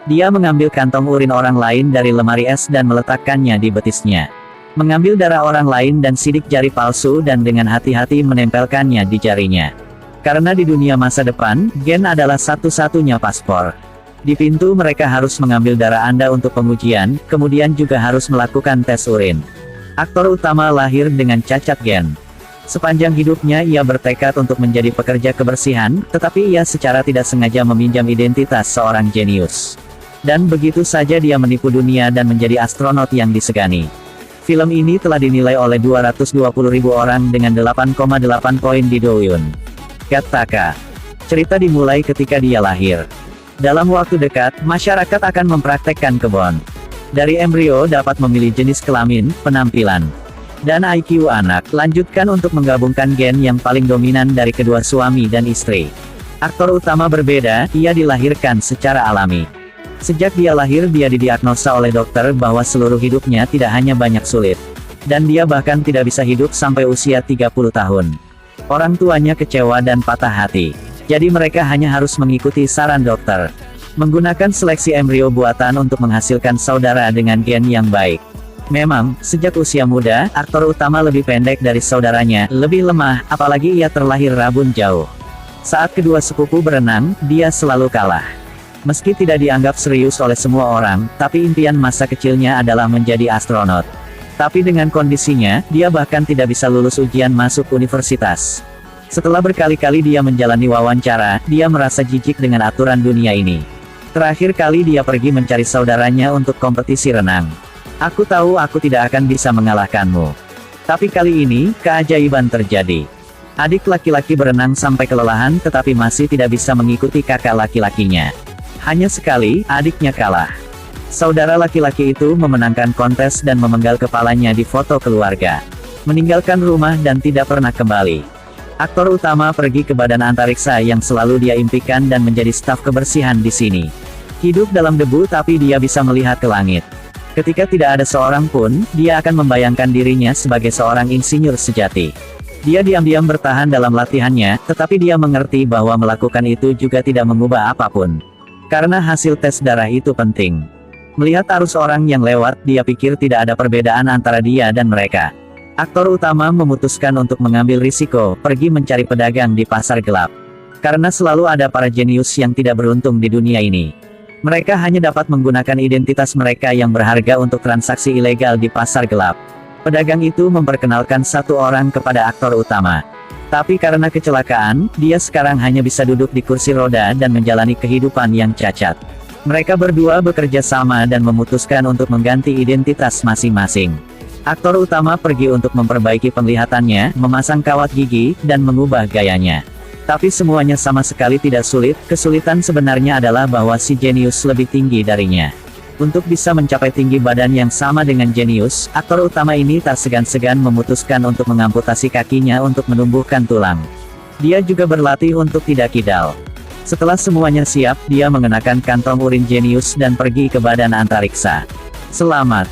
Dia mengambil kantong urin orang lain dari lemari es dan meletakkannya di betisnya. Mengambil darah orang lain dan sidik jari palsu dan dengan hati-hati menempelkannya di jarinya. Karena di dunia masa depan, gen adalah satu-satunya paspor. Di pintu mereka harus mengambil darah Anda untuk pengujian, kemudian juga harus melakukan tes urin. Aktor utama lahir dengan cacat gen. Sepanjang hidupnya ia bertekad untuk menjadi pekerja kebersihan, tetapi ia secara tidak sengaja meminjam identitas seorang jenius. Dan begitu saja dia menipu dunia dan menjadi astronot yang disegani. Film ini telah dinilai oleh 220.000 orang dengan 8,8 poin di Douyin. Gattaca. Cerita dimulai ketika dia lahir. Dalam waktu dekat, masyarakat akan mempraktekkan kebon. Dari embrio dapat memilih jenis kelamin, penampilan, dan IQ anak. Lanjutkan untuk menggabungkan gen yang paling dominan dari kedua suami dan istri. Aktor utama berbeda, ia dilahirkan secara alami. Sejak dia lahir dia didiagnosa oleh dokter bahwa seluruh hidupnya tidak hanya banyak sulit. Dan dia bahkan tidak bisa hidup sampai usia 30 tahun. Orang tuanya kecewa dan patah hati. Jadi mereka hanya harus mengikuti saran dokter. Menggunakan seleksi embrio buatan untuk menghasilkan saudara dengan gen yang baik. Memang, sejak usia muda, aktor utama lebih pendek dari saudaranya, lebih lemah, apalagi ia terlahir rabun jauh. Saat kedua sepupu berenang, dia selalu kalah. Meski tidak dianggap serius oleh semua orang, tapi impian masa kecilnya adalah menjadi astronot. Tapi dengan kondisinya, dia bahkan tidak bisa lulus ujian masuk universitas. Setelah berkali-kali dia menjalani wawancara, dia merasa jijik dengan aturan dunia ini. Terakhir kali dia pergi mencari saudaranya untuk kompetisi renang. Aku tahu aku tidak akan bisa mengalahkanmu. Tapi kali ini, keajaiban terjadi. Adik laki-laki berenang sampai kelelahan tetapi masih tidak bisa mengikuti kakak laki-lakinya. Hanya sekali, adiknya kalah. Saudara laki-laki itu memenangkan kontes dan memenggal kepalanya di foto keluarga. Meninggalkan rumah dan tidak pernah kembali. Aktor utama pergi ke badan antariksa yang selalu dia impikan dan menjadi staf kebersihan di sini. Hidup dalam debu tapi dia bisa melihat ke langit. Ketika tidak ada seorang pun, dia akan membayangkan dirinya sebagai seorang insinyur sejati. Dia diam-diam bertahan dalam latihannya, tetapi dia mengerti bahwa melakukan itu juga tidak mengubah apapun. Karena hasil tes darah itu penting. Melihat arus orang yang lewat, dia pikir tidak ada perbedaan antara dia dan mereka. Aktor utama memutuskan untuk mengambil risiko, pergi mencari pedagang di pasar gelap. Karena selalu ada para jenius yang tidak beruntung di dunia ini. Mereka hanya dapat menggunakan identitas mereka yang berharga untuk transaksi ilegal di pasar gelap. Pedagang itu memperkenalkan satu orang kepada aktor utama. Tapi karena kecelakaan, dia sekarang hanya bisa duduk di kursi roda dan menjalani kehidupan yang cacat. Mereka berdua bekerja sama dan memutuskan untuk mengganti identitas masing-masing. Aktor utama pergi untuk memperbaiki penglihatannya, memasang kawat gigi, dan mengubah gayanya. Tapi semuanya sama sekali tidak sulit, kesulitan sebenarnya adalah bahwa si jenius lebih tinggi darinya. Untuk bisa mencapai tinggi badan yang sama dengan jenius, aktor utama ini tak segan-segan memutuskan untuk mengamputasi kakinya untuk menumbuhkan tulang. Dia juga berlatih untuk tidak kidal. Setelah semuanya siap, dia mengenakan kantong urin jenius dan pergi ke badan antariksa. Selamat.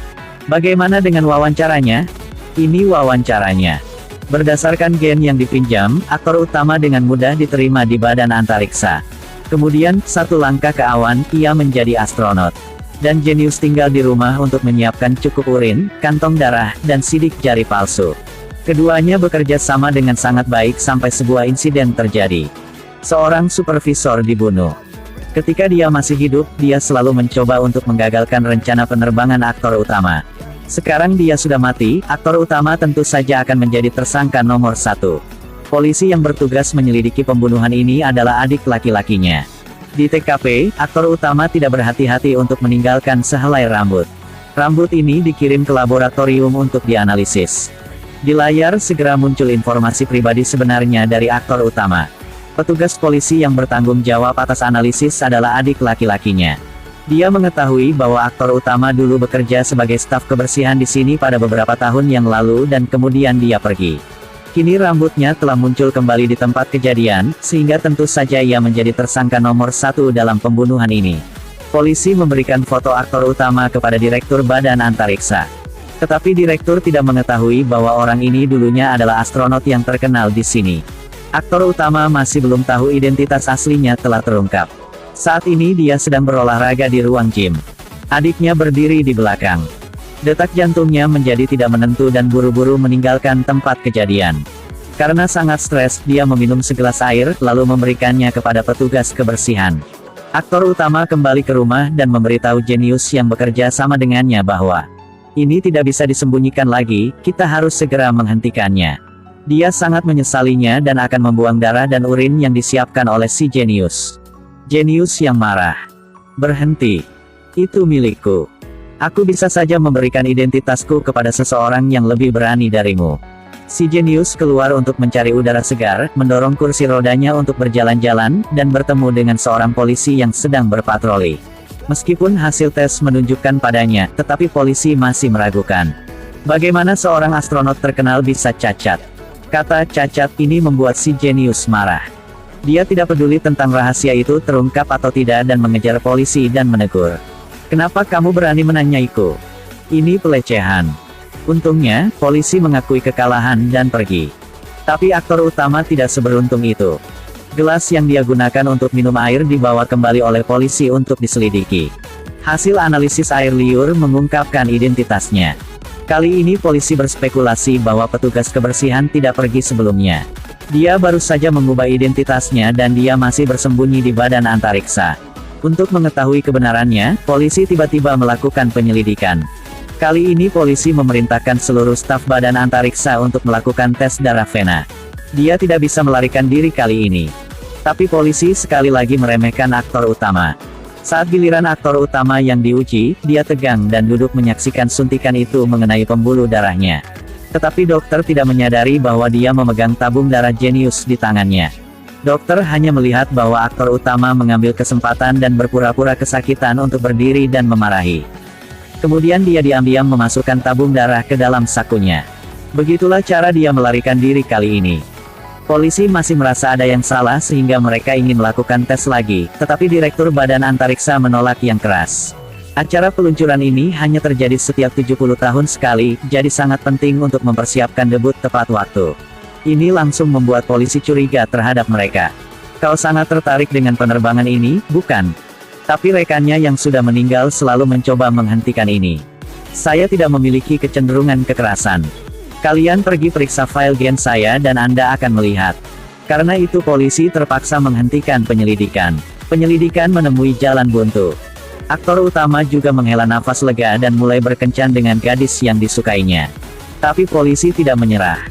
Bagaimana dengan wawancaranya? Ini wawancaranya. Berdasarkan gen yang dipinjam, aktor utama dengan mudah diterima di badan antariksa. Kemudian, satu langkah ke awan, ia menjadi astronot. Dan jenius tinggal di rumah untuk menyiapkan cukup urin, kantong darah, dan sidik jari palsu. Keduanya bekerja sama dengan sangat baik sampai sebuah insiden terjadi. Seorang supervisor dibunuh. Ketika dia masih hidup, dia selalu mencoba untuk menggagalkan rencana penerbangan aktor utama. Sekarang dia sudah mati, aktor utama tentu saja akan menjadi tersangka nomor 1. Polisi yang bertugas menyelidiki pembunuhan ini adalah adik laki-lakinya. Di TKP, aktor utama tidak berhati-hati untuk meninggalkan sehelai rambut. Rambut ini dikirim ke laboratorium untuk dianalisis. Di layar segera muncul informasi pribadi sebenarnya dari aktor utama. Petugas polisi yang bertanggung jawab atas analisis adalah adik laki-lakinya. Dia mengetahui bahwa aktor utama dulu bekerja sebagai staf kebersihan di sini pada beberapa tahun yang lalu dan kemudian dia pergi. Kini rambutnya telah muncul kembali di tempat kejadian, sehingga tentu saja ia menjadi tersangka nomor 1 dalam pembunuhan ini. Polisi memberikan foto aktor utama kepada Direktur Badan Antariksa. Tetapi Direktur tidak mengetahui bahwa orang ini dulunya adalah astronot yang terkenal di sini. Aktor utama masih belum tahu identitas aslinya telah terungkap. Saat ini dia sedang berolahraga di ruang gym. Adiknya berdiri di belakang. Detak jantungnya menjadi tidak menentu dan buru-buru meninggalkan tempat kejadian. Karena sangat stres, dia meminum segelas air, lalu memberikannya kepada petugas kebersihan. Aktor utama kembali ke rumah dan memberitahu jenius yang bekerja sama dengannya bahwa ini tidak bisa disembunyikan lagi, kita harus segera menghentikannya. Dia sangat menyesalinya dan akan membuang darah dan urin yang disiapkan oleh si jenius. Jenius yang marah. Berhenti. Itu milikku. Aku bisa saja memberikan identitasku kepada seseorang yang lebih berani darimu. Si jenius keluar untuk mencari udara segar, mendorong kursi rodanya untuk berjalan-jalan, dan bertemu dengan seorang polisi yang sedang berpatroli. Meskipun hasil tes menunjukkan padanya, tetapi polisi masih meragukan. Bagaimana seorang astronot terkenal bisa cacat? Kata cacat ini membuat si jenius marah. Dia tidak peduli tentang rahasia itu terungkap atau tidak dan mengejar polisi dan menegur. Kenapa kamu berani menanyaiku? Ini pelecehan. Untungnya, polisi mengakui kekalahan dan pergi. Tapi aktor utama tidak seberuntung itu. Gelas yang dia gunakan untuk minum air dibawa kembali oleh polisi untuk diselidiki. Hasil analisis air liur mengungkapkan identitasnya. Kali ini polisi berspekulasi bahwa petugas kebersihan tidak pergi sebelumnya. Dia baru saja mengubah identitasnya dan dia masih bersembunyi di badan antariksa. Untuk mengetahui kebenarannya, polisi tiba-tiba melakukan penyelidikan. Kali ini polisi memerintahkan seluruh staf badan antariksa untuk melakukan tes darah vena. Dia tidak bisa melarikan diri kali ini. Tapi polisi sekali lagi meremehkan aktor utama. Saat giliran aktor utama yang diuji, dia tegang dan duduk menyaksikan suntikan itu mengenai pembuluh darahnya. Tetapi dokter tidak menyadari bahwa dia memegang tabung darah jenius di tangannya. Dokter hanya melihat bahwa aktor utama mengambil kesempatan dan berpura-pura kesakitan untuk berdiri dan memarahi. Kemudian dia diam-diam memasukkan tabung darah ke dalam sakunya. Begitulah cara dia melarikan diri kali ini. Polisi masih merasa ada yang salah sehingga mereka ingin melakukan tes lagi, tetapi Direktur Badan Antariksa menolak yang keras. Acara peluncuran ini hanya terjadi setiap 70 tahun sekali, jadi sangat penting untuk mempersiapkan debut tepat waktu. Ini langsung membuat polisi curiga terhadap mereka. Kau sangat tertarik dengan penerbangan ini, bukan? Tapi rekannya yang sudah meninggal selalu mencoba menghentikan ini. Saya tidak memiliki kecenderungan kekerasan. Kalian pergi periksa file gen saya dan Anda akan melihat. Karena itu polisi terpaksa menghentikan penyelidikan. Penyelidikan menemui jalan buntu. Aktor utama juga menghela nafas lega dan mulai berkencan dengan gadis yang disukainya. Tapi polisi tidak menyerah.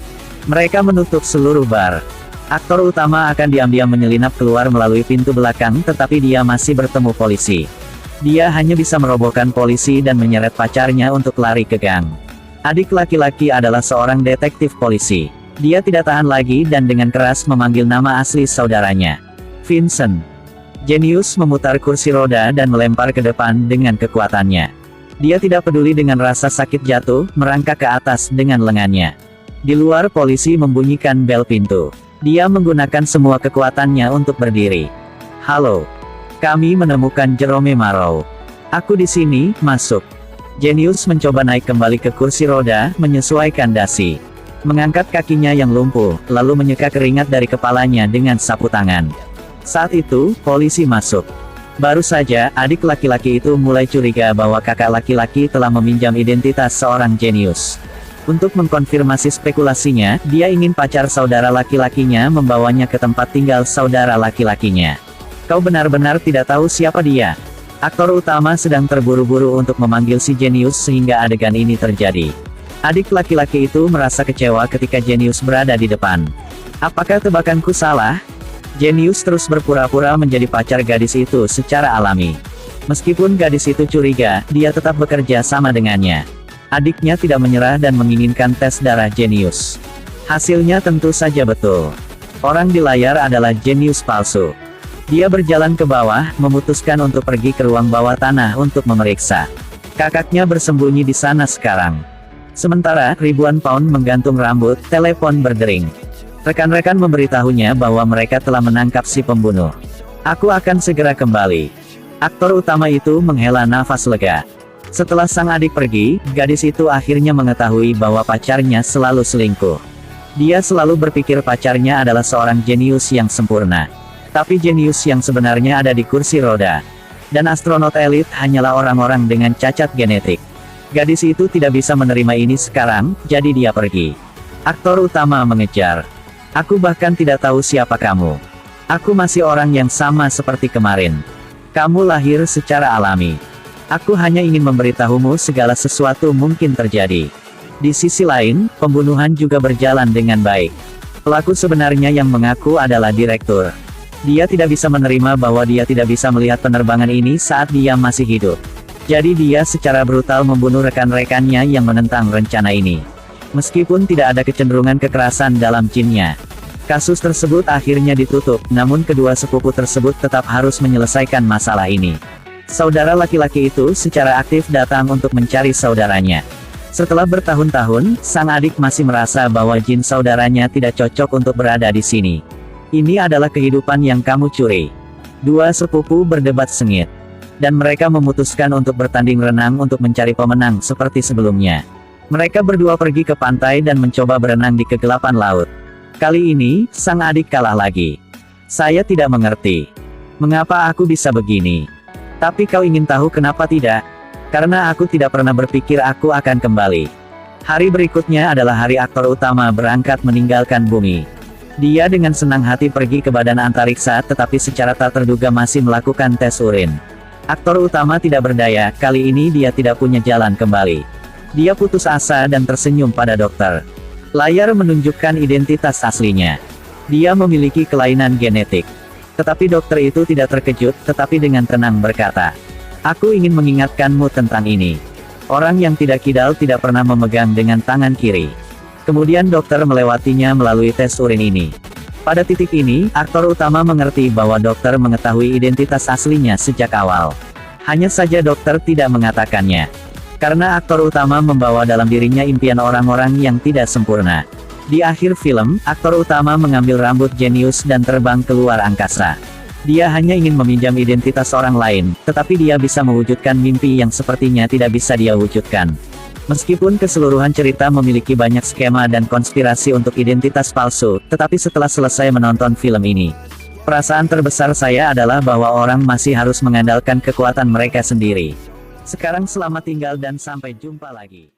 Mereka menutup seluruh bar. Aktor utama akan diam-diam menyelinap keluar melalui pintu belakang tetapi dia masih bertemu polisi. Dia hanya bisa merobohkan polisi dan menyeret pacarnya untuk lari ke gang. Adik laki-laki adalah seorang detektif polisi. Dia tidak tahan lagi dan dengan keras memanggil nama asli saudaranya. Vincent. Jenius memutar kursi roda dan melempar ke depan dengan kekuatannya. Dia tidak peduli dengan rasa sakit jatuh, merangkak ke atas dengan lengannya. Di luar polisi membunyikan bel pintu. Dia menggunakan semua kekuatannya untuk berdiri. Halo. Kami menemukan Jerome Marrow. Aku di sini, masuk. Jenius mencoba naik kembali ke kursi roda, menyesuaikan dasi. Mengangkat kakinya yang lumpuh, lalu menyeka keringat dari kepalanya dengan sapu tangan. Saat itu, polisi masuk. Baru saja, adik laki-laki itu mulai curiga bahwa kakak laki-laki telah meminjam identitas seorang jenius. Untuk mengkonfirmasi spekulasinya, dia ingin pacar saudara laki-lakinya membawanya ke tempat tinggal saudara laki-lakinya. Kau benar-benar tidak tahu siapa dia. Aktor utama sedang terburu-buru untuk memanggil si jenius sehingga adegan ini terjadi. Adik laki-laki itu merasa kecewa ketika jenius berada di depan. Apakah tebakanku salah? Jenius terus berpura-pura menjadi pacar gadis itu secara alami. Meskipun gadis itu curiga, dia tetap bekerja sama dengannya. Adiknya tidak menyerah dan menginginkan tes darah jenius. Hasilnya tentu saja betul. Orang di layar adalah jenius palsu. Dia berjalan ke bawah, memutuskan untuk pergi ke ruang bawah tanah untuk memeriksa. Kakaknya bersembunyi di sana sekarang. Sementara, ribuan pound menggantung rambut, telepon berdering. Rekan-rekan memberitahunya bahwa mereka telah menangkap si pembunuh. Aku akan segera kembali. Aktor utama itu menghela nafas lega. Setelah sang adik pergi, gadis itu akhirnya mengetahui bahwa pacarnya selalu selingkuh. Dia selalu berpikir pacarnya adalah seorang jenius yang sempurna. Tapi jenius yang sebenarnya ada di kursi roda. Dan astronot elit hanyalah orang-orang dengan cacat genetik. Gadis itu tidak bisa menerima ini sekarang, jadi dia pergi. Aktor utama mengejar. Aku bahkan tidak tahu siapa kamu. Aku masih orang yang sama seperti kemarin. Kamu lahir secara alami. Aku hanya ingin memberitahumu segala sesuatu mungkin terjadi. Di sisi lain, pembunuhan juga berjalan dengan baik. Pelaku sebenarnya yang mengaku adalah direktur. Dia tidak bisa menerima bahwa dia tidak bisa melihat penerbangan ini saat dia masih hidup. Jadi dia secara brutal membunuh rekan-rekannya yang menentang rencana ini. Meskipun tidak ada kecenderungan kekerasan dalam jinnya. Kasus tersebut akhirnya ditutup, namun kedua sepupu tersebut tetap harus menyelesaikan masalah ini. Saudara laki-laki itu secara aktif datang untuk mencari saudaranya. Setelah bertahun-tahun, sang adik masih merasa bahwa jin saudaranya tidak cocok untuk berada di sini. Ini adalah kehidupan yang kamu curi. Dua sepupu berdebat sengit. Dan mereka memutuskan untuk bertanding renang untuk mencari pemenang seperti sebelumnya. Mereka berdua pergi ke pantai dan mencoba berenang di kegelapan laut. Kali ini, sang adik kalah lagi. Saya tidak mengerti. Mengapa aku bisa begini? Tapi kau ingin tahu kenapa tidak? Karena aku tidak pernah berpikir aku akan kembali. Hari berikutnya adalah hari aktor utama berangkat meninggalkan bumi. Dia dengan senang hati pergi ke badan antariksa tetapi secara tak terduga masih melakukan tes urin. Aktor utama tidak berdaya, kali ini dia tidak punya jalan kembali. Dia putus asa dan tersenyum pada dokter. Layar menunjukkan identitas aslinya. Dia memiliki kelainan genetik. Tetapi dokter itu tidak terkejut, tetapi dengan tenang berkata, "Aku ingin mengingatkanmu tentang ini. Orang yang tidak kidal tidak pernah memegang dengan tangan kiri." Kemudian dokter melewatinya melalui tes urin ini. Pada titik ini, aktor utama mengerti bahwa dokter mengetahui identitas aslinya sejak awal. Hanya saja dokter tidak mengatakannya. Karena aktor utama membawa dalam dirinya impian orang-orang yang tidak sempurna. Di akhir film, aktor utama mengambil rambut jenius dan terbang keluar angkasa. Dia hanya ingin meminjam identitas orang lain, tetapi dia bisa mewujudkan mimpi yang sepertinya tidak bisa dia wujudkan. Meskipun keseluruhan cerita memiliki banyak skema dan konspirasi untuk identitas palsu, tetapi setelah selesai menonton film ini, perasaan terbesar saya adalah bahwa orang masih harus mengandalkan kekuatan mereka sendiri. Sekarang selamat tinggal dan sampai jumpa lagi.